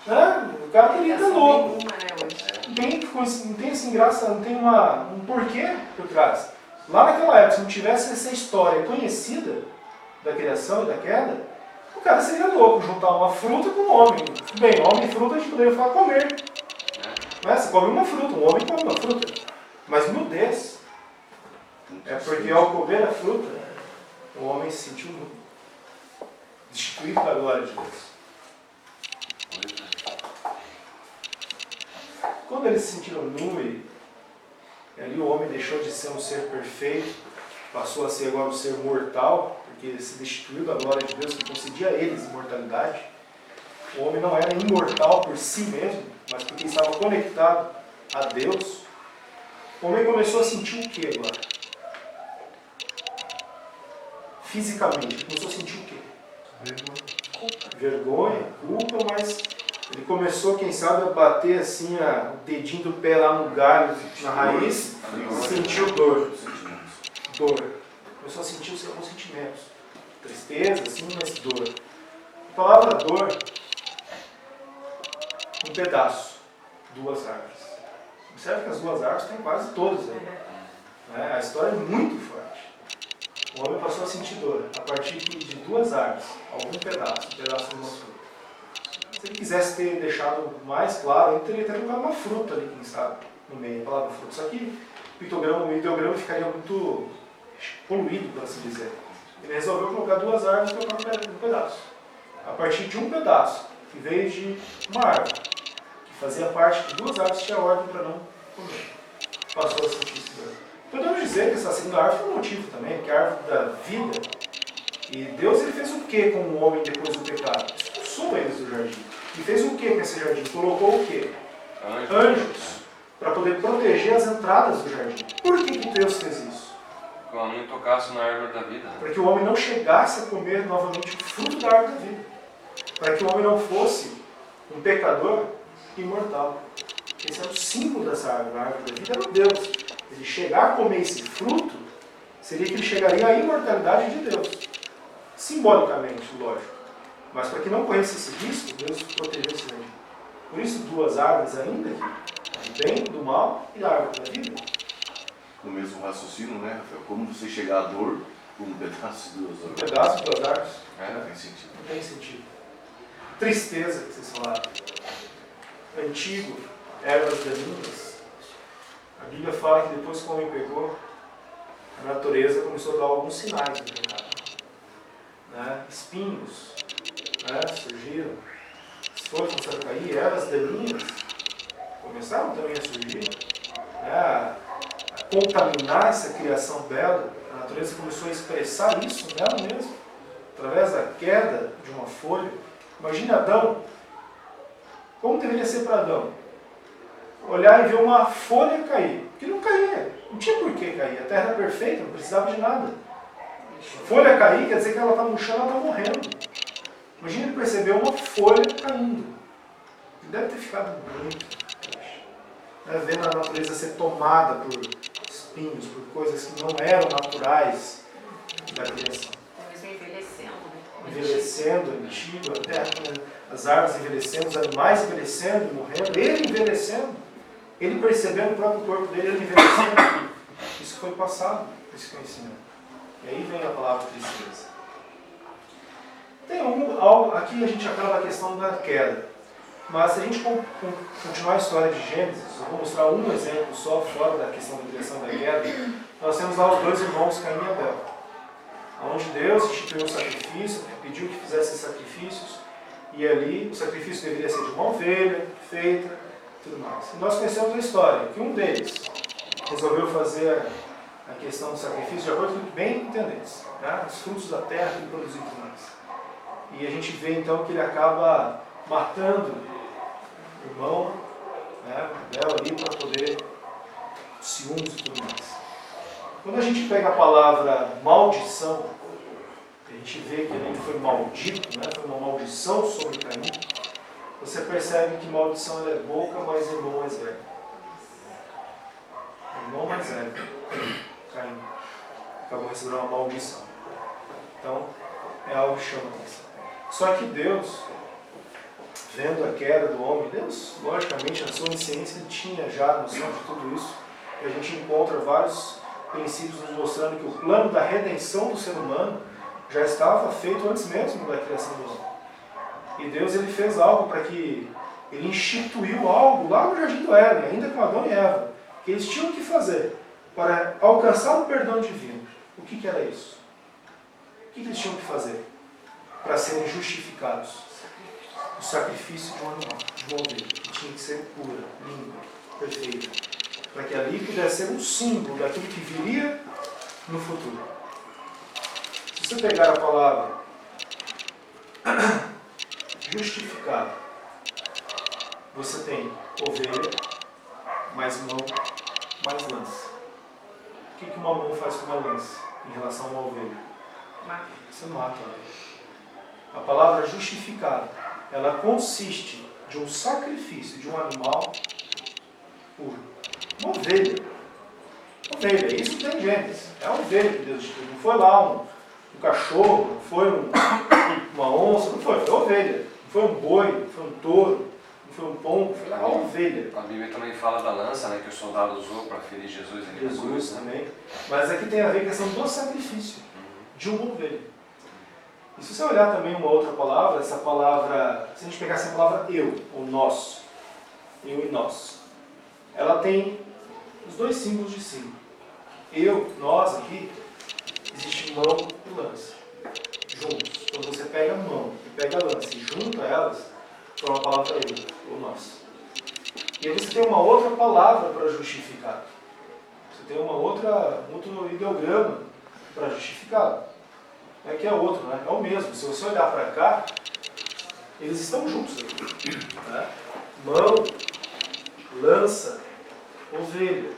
Né? O cara teria que louco. Não tem assim graça, não tem um porquê por trás. Lá naquela época, se não tivesse essa história conhecida da criação e da queda, o cara seria louco juntar uma fruta com um homem. Bem, homem e fruta a gente poderia falar comer. Você come uma fruta, um homem come uma fruta. Mas nudez é porque ao comer a fruta, o homem se sentiu nu, destituído da glória de Deus. Quando eles se sentiram nu e ali o homem deixou de ser um ser perfeito, passou a ser agora um ser mortal, porque ele se destituiu da glória de Deus que concedia a eles imortalidade. O homem não era imortal por si mesmo, mas porque estava conectado a Deus. O homem começou a sentir o que agora? Fisicamente, ele começou a sentir o quê? Vergonha, culpa, mas ele começou, quem sabe, a bater assim o dedinho do pé lá no galho, na raiz, sentiu dor. Começou a sentir os seus sentimentos. Tristeza, assim, mas dor. A palavra dor, um pedaço, duas árvores. Observe que as duas árvores têm quase todas aí. A história é muito forte. O homem passou a sentir dor a partir de duas árvores, algum pedaço de uma fruta. Se ele quisesse ter deixado mais claro, ele teria colocado uma fruta ali, quem sabe, no meio, a palavra fruta. Só que o ideograma ficaria muito poluído, por assim dizer. Ele resolveu colocar duas árvores para colocar um pedaço. A partir de um pedaço, que veio de uma árvore, que fazia parte de duas árvores, tinha ordem para não comer. Passou a sentir esse dor. Podemos dizer que essa segunda árvore foi um motivo também, porque a árvore da vida, e Deus ele fez o que com o homem depois do pecado? Expulsou eles do jardim. E fez o que com esse jardim? Colocou o quê? Anjos. Para poder proteger as entradas do jardim. Por que Deus fez isso? Que o homem não tocasse na árvore da vida. Para que o homem não chegasse a comer novamente o fruto da árvore da vida. Para que o homem não fosse um pecador imortal. Esse é o símbolo dessa árvore. A árvore da vida era o Deus. Ele chegar a comer esse fruto, seria que ele chegaria à imortalidade de Deus. Simbolicamente, lógico. Mas para que não corresse esse risco, Deus protegeu esse jardim. Por isso, duas árvores ainda aqui. Do bem, do mal e a árvore da vida. No mesmo raciocínio, né, Rafael? Como você chegar à dor com um pedaço de duas árvores? Um pedaço de duas árvores. Não tem sentido. Não tem sentido. Tristeza, que vocês falaram. Antigo, ervas daninhas. A Bíblia fala que depois que o homem pecou, a natureza começou a dar alguns sinais do pecado. Espinhos surgiram. As folhas começaram a cair, ervas daninhas. começaram também a surgir, né, a contaminar essa criação dela. A natureza começou a expressar isso nela mesma, através da queda de uma folha. Imagine Adão, como deveria ser para Adão? Olhar e ver uma folha cair, que não caía, não tinha por que cair, a terra era perfeita, não precisava de nada. Folha cair quer dizer que ela está murchando, ela está morrendo. Imagine ele perceber uma folha caindo. Ele deve ter ficado muito triste, né? Vendo a natureza ser tomada por espinhos, por coisas que não eram naturais da criação. Talvez envelhecendo, né? Envelhecendo, antigo, a terra, as árvores envelhecendo, os animais envelhecendo e morrendo, ele envelhecendo, ele percebendo o próprio corpo dele, ele envelhecendo. Isso foi passado, esse conhecimento. E aí vem a palavra tristeza. Tem algo, aqui a gente acaba a questão da queda. Mas se a gente continuar a história de Gênesis, eu vou mostrar um exemplo só, fora da questão da criação da queda. Nós temos lá os dois irmãos, Caim e Abel. Onde Deus instituiu um sacrifício, pediu que fizessem sacrifícios, e ali o sacrifício deveria ser de uma ovelha, feita, tudo mais. E nós conhecemos a história, que um deles resolveu fazer a questão do sacrifício de acordo com o que bem entenderes, né? Os frutos da terra que ele produziu e tudo mais. E a gente vê então que ele acaba matando o irmão, né, Abel ali, para poder ciúmes e tudo mais. Quando a gente pega a palavra maldição, a gente vê que ele foi maldito, né, foi uma maldição sobre Caim, você percebe que maldição ela é boca, mas irmão mais velho. Irmão mais velho, Caim, acabou recebendo uma maldição. Então, é algo que chama a atenção. Só que Deus, vendo a queda do homem, Deus, logicamente, na sua onisciência, ele tinha já noção de tudo isso. E a gente encontra vários princípios nos mostrando que o plano da redenção do ser humano já estava feito antes mesmo da criação do homem. E Deus ele fez algo para que ele instituiu algo lá no Jardim do Éden, ainda com Adão e Eva, que eles tinham que fazer para alcançar o perdão divino. O que era isso? O que eles tinham que fazer para serem justificados? O sacrifício de um animal, de uma ovelha, que tinha que ser pura, limpa, perfeita, para que ali pudesse ser um símbolo daquilo que viria no futuro. Se você pegar a palavra justificado, você tem ovelha, mais mão, mais lança. O que uma mão faz com uma lança em relação a uma ovelha? Você mata ela. A palavra justificado, ela consiste de um sacrifício de um animal puro. Uma ovelha. Ovelha, isso tem Gênesis. É a ovelha que Deus instituiu. Não foi lá um cachorro, não foi uma onça, não foi ovelha. Não foi um boi, não foi um touro, não foi um pombo, foi a ovelha. A Bíblia também fala da lança, né, que o soldado usou para ferir Jesus ali na cruz, né? Também. Mas aqui tem a ver com a questão do sacrifício de uma ovelha. E se você olhar também uma outra palavra, essa palavra, se a gente pegasse a palavra eu, ou nós, eu e nós, ela tem os dois símbolos de cima. Eu, nós aqui, existe mão e lança, juntos. Quando você pega a mão e pega a lança e junta elas, forma a palavra eu, ou nós. E aí você tem uma outra palavra para justificar. Você tem outro ideograma para justificar. Não é que é outro, né? É o mesmo. Se você olhar para cá, eles estão juntos aqui. Né? Mão, lança, ovelha.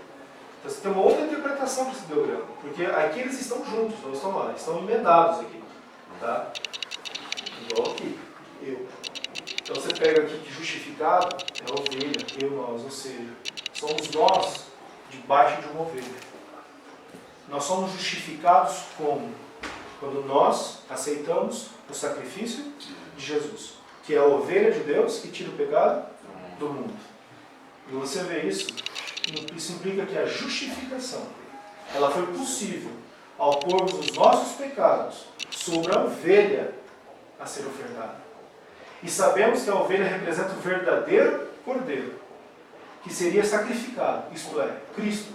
Então você tem uma outra interpretação desse ideograma. Porque aqui eles estão juntos, não estão lá. Eles estão emendados aqui. Tá? Igual aqui. Eu. Então você pega aqui que justificado é ovelha, eu, nós. Ou seja, somos nós debaixo de uma ovelha. Nós somos justificados como? Quando nós aceitamos o sacrifício de Jesus, que é a ovelha de Deus que tira o pecado do mundo. E você vê isso implica que a justificação, ela foi possível ao pormos os nossos pecados sobre a ovelha a ser ofertada. E sabemos que a ovelha representa o verdadeiro cordeiro, que seria sacrificado, isto é, Cristo.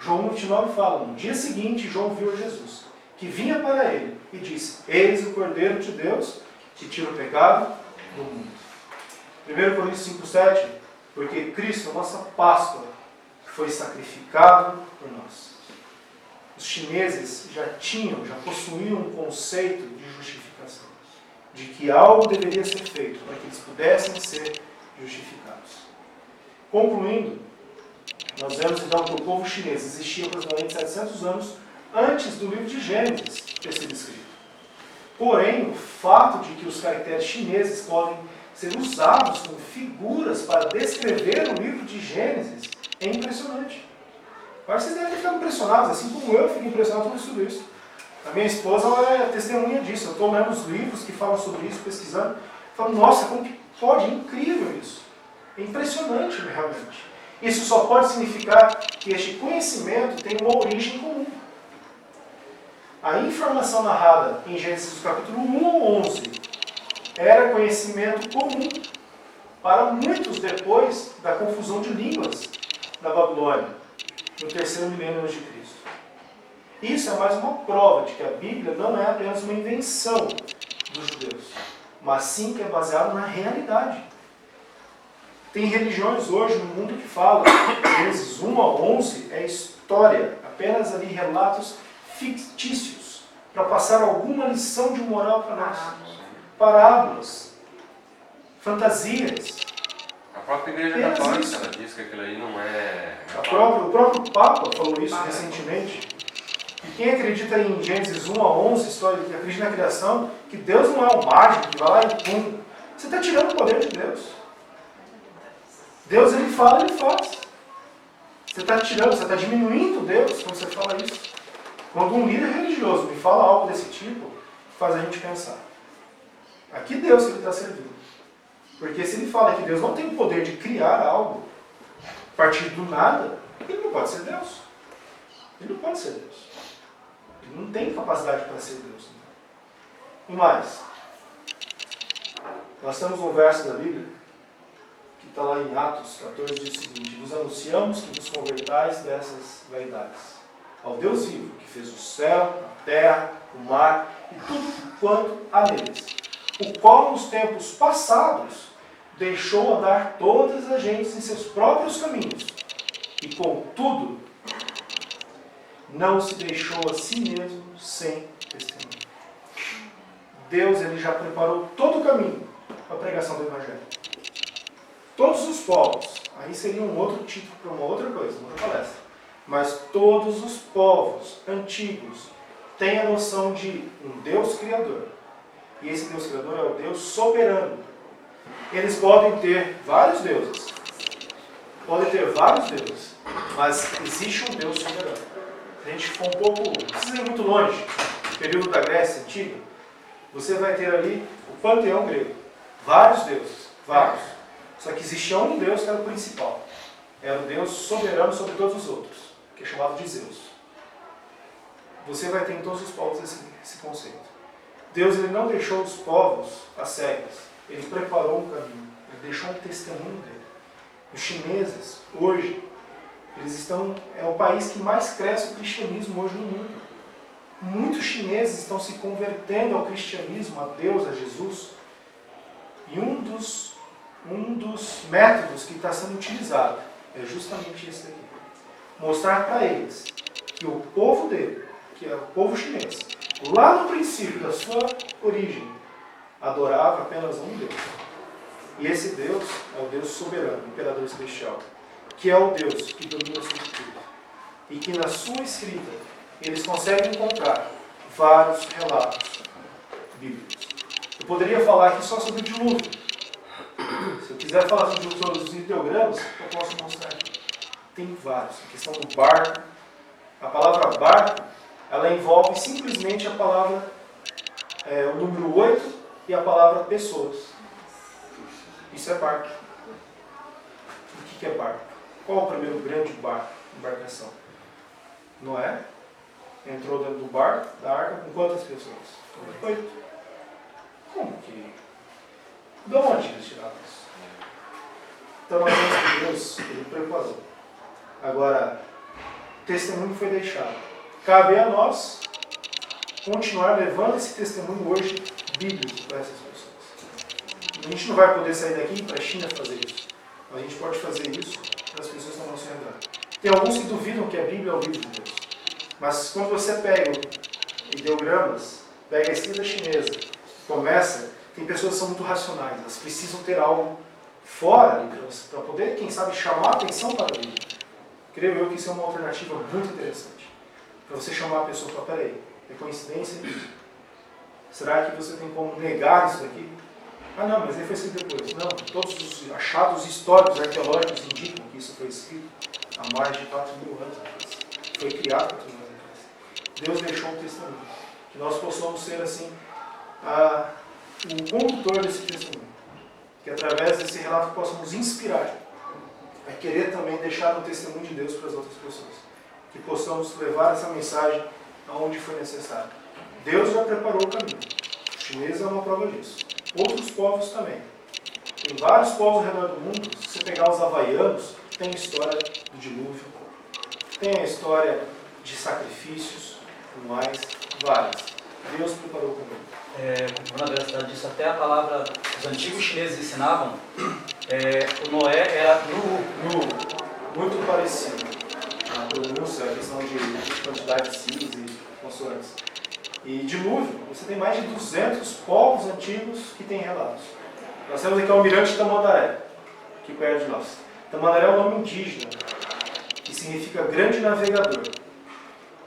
João 29 fala, no dia seguinte João viu Jesus, que vinha para ele e disse, eis o Cordeiro de Deus que tira o pecado do mundo. 1 Coríntios 5,7 Porque Cristo é a nossa Páscoa, que foi sacrificado por nós. Os chineses já possuíam um conceito de justificação, de que algo deveria ser feito para que eles pudessem ser justificados. Concluindo, nós vemos então que o povo chinês existia aproximadamente 700 anos antes do livro de Gênesis ter sido escrito. Porém, o fato de que os caracteres chineses podem ser usados como figuras para descrever o livro de Gênesis é impressionante. Agora vocês devem ficar impressionados, assim como eu fico impressionado com tudo isso. A minha esposa ela é testemunha disso. Eu estou lendo os livros que falam sobre isso, pesquisando. Falo, nossa, como que pode? É incrível isso. É impressionante, realmente. Isso só pode significar que este conhecimento tem uma origem comum. A informação narrada em Gênesis capítulo 1 ao 11 era conhecimento comum para muitos depois da confusão de línguas da Babilônia, no 3º milênio antes de Cristo. Isso é mais uma prova de que a Bíblia não é apenas uma invenção dos judeus, mas sim que é baseada na realidade. Tem religiões hoje no mundo que falam que Gênesis 1 a 11 é história, apenas ali relatos fictícios, para passar alguma lição de moral para nós. Parábolas, fantasias. A própria Igreja Católica ela diz que aquilo aí não é... O próprio Papa falou isso recentemente. E quem acredita em Gênesis 1 a 11, história, que acredita na criação, que Deus não é um mágico que vai lá e pum. Você está tirando o poder de Deus. Deus, ele fala, ele faz. Você está tirando, você está diminuindo Deus quando você fala isso. Quando um líder religioso me fala algo desse tipo, faz a gente pensar. A que Deus ele está servindo? Porque se ele fala que Deus não tem o poder de criar algo a partir do nada, ele não pode ser Deus. Ele não pode ser Deus. Ele não tem capacidade para ser Deus. E mais, nós temos um verso da Bíblia que está lá em Atos 14, diz o seguinte: nos anunciamos que vos convertais dessas vaidades ao Deus vivo, que fez o céu, a terra, o mar e tudo quanto há neles, o qual nos tempos passados deixou andar todas as gentes em seus próprios caminhos, e contudo não se deixou a si mesmo sem testemunho. Deus ele já preparou todo o caminho para a pregação do Evangelho. Todos os povos, aí seria um outro título para uma outra coisa, uma outra palestra. Mas todos os povos antigos têm a noção de um Deus Criador. E esse Deus Criador é o Deus soberano. Eles podem ter vários deuses. Mas existe um Deus soberano. A gente for um pouco, não precisa ir muito longe, no período da Grécia Antiga, você vai ter ali o panteão grego. Vários deuses, vários. Só que existia um Deus que era o principal. Era o Deus soberano sobre todos os outros, que é chamado de Zeus. Você vai ter em todos os povos esse conceito. Deus ele não deixou os povos às cegas. Ele preparou um caminho. Ele deixou um testemunho dele. Os chineses, hoje, é o país que mais cresce o cristianismo hoje no mundo. Muitos chineses estão se convertendo ao cristianismo, a Deus, a Jesus. E um dos métodos que está sendo utilizado é justamente esse daqui. Mostrar para eles que o povo dele, que é o povo chinês, lá no princípio da sua origem, adorava apenas um Deus. E esse Deus é o Deus soberano, o imperador celestial, que é o Deus que domina o seu espírito. E que na sua escrita eles conseguem encontrar vários relatos bíblicos. Eu poderia falar aqui só sobre o dilúvio. Se eu quiser falar sobre os ideogramas, eu posso mostrar aqui. Tem vários. A questão do barco. A palavra barco, ela envolve simplesmente a palavra, o número 8 e a palavra pessoas. Isso é barco. O que é barco? Qual o primeiro grande barco, embarcação? Noé entrou dentro do barco, da arca, com quantas pessoas? 8. Como que? De onde eles tiraram isso? Então nós vemos que Deus, ele preparou. Agora, o testemunho foi deixado. Cabe a nós continuar levando esse testemunho hoje bíblico para essas pessoas. A gente não vai poder sair daqui para a China fazer isso. A gente pode fazer isso para as pessoas que estão ao nosso redor. Tem alguns que duvidam que a Bíblia é o livro de Deus. Mas quando você pega ideogramas, pega a escrita chinesa, começa, tem pessoas que são muito racionais, elas precisam ter algo fora para poder, quem sabe, chamar a atenção para a Bíblia. Creio eu que isso é uma alternativa muito interessante. Para você chamar a pessoa e falar, peraí, é coincidência isso? Será que você tem como negar isso daqui? Ah não, mas ele foi escrito depois. Não, todos os achados históricos, arqueológicos indicam que isso foi escrito há mais de 4.000 anos atrás. Foi criado 4.000 anos atrás. Deus deixou um testemunho. Que nós possamos ser assim, o condutor desse testemunho. Que através desse relato possamos inspirar a querer também deixar um testemunho de Deus para as outras pessoas. Que possamos levar essa mensagem aonde for necessário. Deus já preparou o caminho. O chinês é uma prova disso. Outros povos também. Tem vários povos ao redor do mundo. Se você pegar os havaianos, tem a história do dilúvio, tem a história de sacrifícios, mais várias. Deus preparou o caminho. Como na verdade disso, até a palavra, os antigos chineses ensinavam, o Noé era nu. Muito parecido. A pronúncia, a questão de quantidade de sílabas e consoantes. E dilúvio, você tem mais de 200 povos antigos que têm relatos. Nós temos aqui o Almirante Tamandaré, aqui perto de nós. Tamandaré é um nome indígena, que significa grande navegador,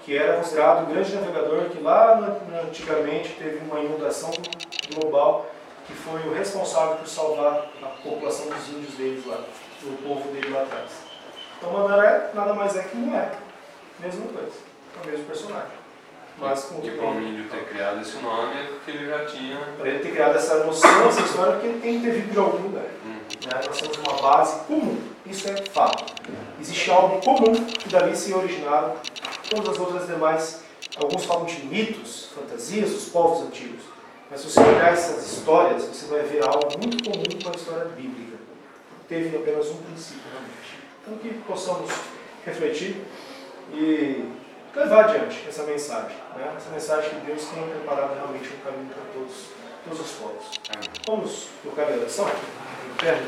que era considerado o grande navegador que lá antigamente teve uma inundação global que foi o responsável por salvar a população dos índios deles lá, o povo dele lá atrás. Tamandaré nada mais é que Noé, mesma coisa, é o mesmo personagem. Mas com que para o índio ter criado esse nome é porque ele já tinha... Para ele ter criado essa noção, essa história, porque ele tem que ter vindo de algum lugar. Né? Nós temos uma base comum, isso é fato. Existe algo comum que dali se originaram todas as outras demais, alguns falam de mitos, fantasias dos povos antigos. Mas se você olhar essas histórias, você vai ver algo muito comum com a história bíblica. Teve apenas um princípio, realmente. Então que possamos refletir e levar adiante essa mensagem. Né? Essa mensagem que Deus tem preparado realmente um caminho para todos os povos. Vamos tocar a oração? Em pé,